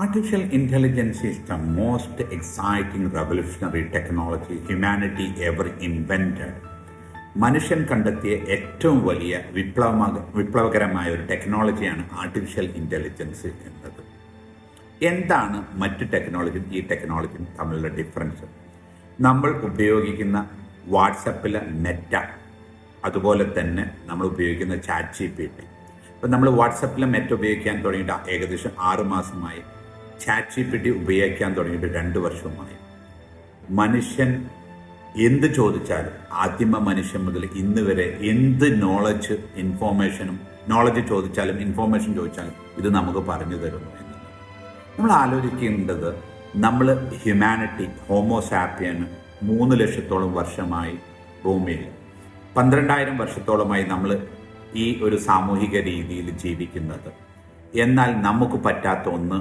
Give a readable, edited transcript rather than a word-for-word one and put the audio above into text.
Artificial intelligence is the most exciting revolutionary technology humanity ever invented. മനുഷ്യൻ കണ്ടെത്തിയ ഏറ്റവും വലിയ വിപ്ലവകരമായ ഒരു ടെക്നോളജിയാണ് ആർട്ടിഫിഷ്യൽ ഇൻ്റലിജൻസ് എന്നത്. എന്താണ് മറ്റ് ടെക്നോളജിയും ഈ ടെക്നോളജിയും തമ്മിലുള്ള ഡിഫറൻസ്? നമ്മൾ ഉപയോഗിക്കുന്ന വാട്സപ്പിലെ മെറ്റ, അതുപോലെ തന്നെ നമ്മൾ ഉപയോഗിക്കുന്ന ChatGPT. ഇപ്പം നമ്മൾ വാട്സപ്പിലെ മെറ്റ ഉപയോഗിക്കാൻ തുടങ്ങിയിട്ട് ഏകദേശം 6 മാസമായി. ChatGPT ഉപയോഗിക്കാൻ തുടങ്ങിയിട്ട് 2 വർഷമായി. മനുഷ്യൻ എന്ത് ചോദിച്ചാലും, ആദിമ മനുഷ്യൻ മുതൽ ഇന്ന് വരെ എന്ത് നോളജ് ചോദിച്ചാലും ഇൻഫോർമേഷൻ ചോദിച്ചാലും ഇത് നമുക്ക് പറഞ്ഞു തരുന്നു എന്നത്. നമ്മൾ ആലോചിക്കേണ്ടത്, നമ്മൾ ഹ്യൂമാനിറ്റി ഹോമോസാപ്പിയൻ 3 ലക്ഷത്തോളം വർഷമായി ഭൂമിയിൽ, 12,000 വർഷത്തോളമായി നമ്മൾ ഈ ഒരു സാമൂഹിക രീതിയിൽ ജീവിക്കുന്നത്. എന്നാൽ നമുക്ക് പറ്റാത്ത ഒന്ന്